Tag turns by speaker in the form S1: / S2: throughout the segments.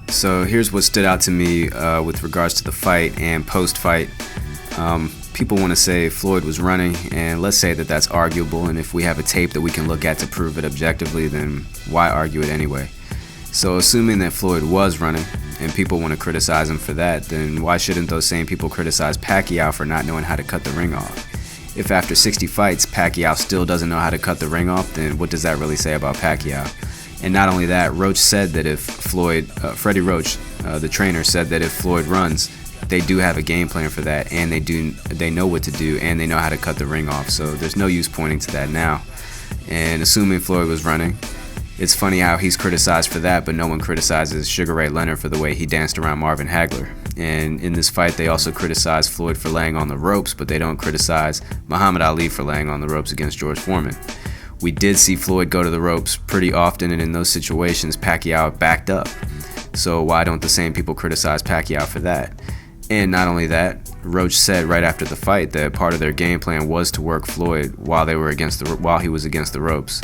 S1: So here's what stood out to me with regards to the fight and post-fight. People want to say Floyd was running, and let's say that that's arguable, and if we have a tape that we can look at to prove it objectively, then why argue it anyway? So assuming that Floyd was running, and people want to criticize him for that, then why shouldn't those same people criticize Pacquiao for not knowing how to cut the ring off? If after 60 fights, Pacquiao still doesn't know how to cut the ring off, then what does that really say about Pacquiao? And not only that, Roach said that if Freddie Roach, the trainer, said that if Floyd runs, they do have a game plan for that, and they know what to do, and they know how to cut the ring off. So there's no use pointing to that now. And assuming Floyd was running, it's funny how he's criticized for that, but no one criticizes Sugar Ray Leonard for the way he danced around Marvin Hagler. And in this fight, they also criticize Floyd for laying on the ropes, but they don't criticize Muhammad Ali for laying on the ropes against George Foreman. We did see Floyd go to the ropes pretty often, and in those situations, Pacquiao backed up. So why don't the same people criticize Pacquiao for that? And not only that, Roach said right after the fight that part of their game plan was to work Floyd while he was against the ropes.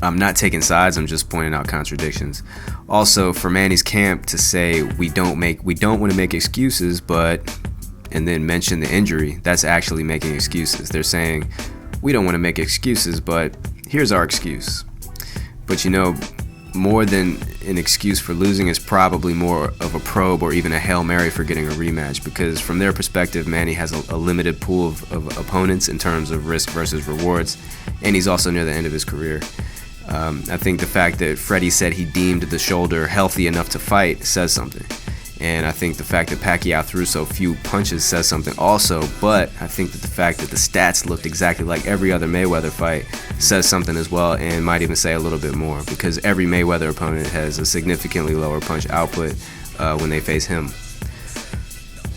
S1: I'm not taking sides, I'm just pointing out contradictions. Also, for Manny's camp to say we don't want to make excuses, and then mention the injury, that's actually making excuses. They're saying we don't want to make excuses, but here's our excuse. But more than an excuse for losing is probably more of a probe or even a Hail Mary for getting a rematch, because from their perspective, Manny has a limited pool of opponents in terms of risk versus rewards, and he's also near the end of his career. I think the fact that Freddie said he deemed the shoulder healthy enough to fight says something. And I think the fact that Pacquiao threw so few punches says something also, but I think that the fact that the stats looked exactly like every other Mayweather fight says something as well, and might even say a little bit more, because every Mayweather opponent has a significantly lower punch output when they face him.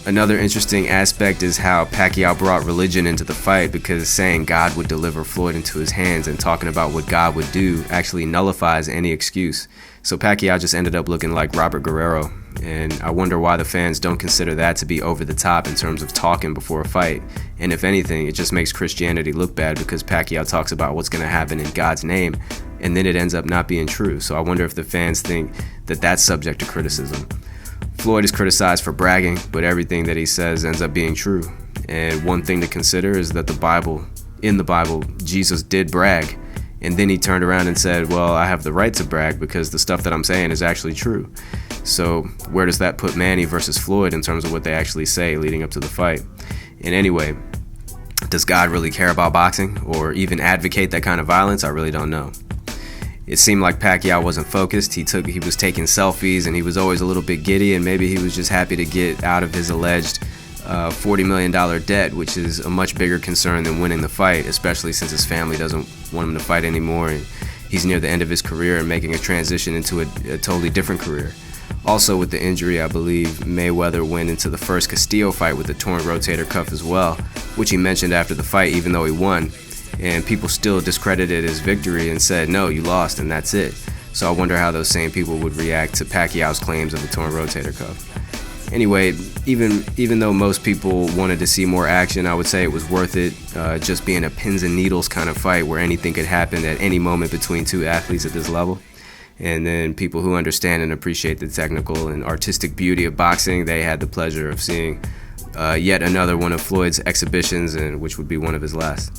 S1: Another interesting aspect is how Pacquiao brought religion into the fight, because saying God would deliver Floyd into his hands and talking about what God would do actually nullifies any excuse. So Pacquiao just ended up looking like Robert Guerrero, and I wonder why the fans don't consider that to be over the top in terms of talking before a fight. And if anything, it just makes Christianity look bad, because Pacquiao talks about what's going to happen in God's name, and then it ends up not being true. So I wonder if the fans think that that's subject to criticism. Floyd is criticized for bragging, but everything that he says ends up being true. And one thing to consider is that in the Bible, Jesus did brag. And then he turned around and said, well, I have the right to brag because the stuff that I'm saying is actually true. So where does that put Manny versus Floyd in terms of what they actually say leading up to the fight? And anyway, does God really care about boxing or even advocate that kind of violence? I really don't know. It seemed like Pacquiao wasn't focused. He was taking selfies, and he was always a little bit giddy, and maybe he was just happy to get out of his alleged $40 million debt, which is a much bigger concern than winning the fight, especially since his family doesn't want him to fight anymore, and he's near the end of his career and making a transition into a totally different career. Also, with the injury, I believe Mayweather went into the first Castillo fight with a torn rotator cuff as well, which he mentioned after the fight, even though he won. And people still discredited his victory and said, no, you lost and that's it. So I wonder how those same people would react to Pacquiao's claims of a torn rotator cuff. Anyway, even though most people wanted to see more action, I would say it was worth it, just being a pins and needles kind of fight where anything could happen at any moment between two athletes at this level. And then people who understand and appreciate the technical and artistic beauty of boxing, they had the pleasure of seeing yet another one of Floyd's exhibitions, and which would be one of his last.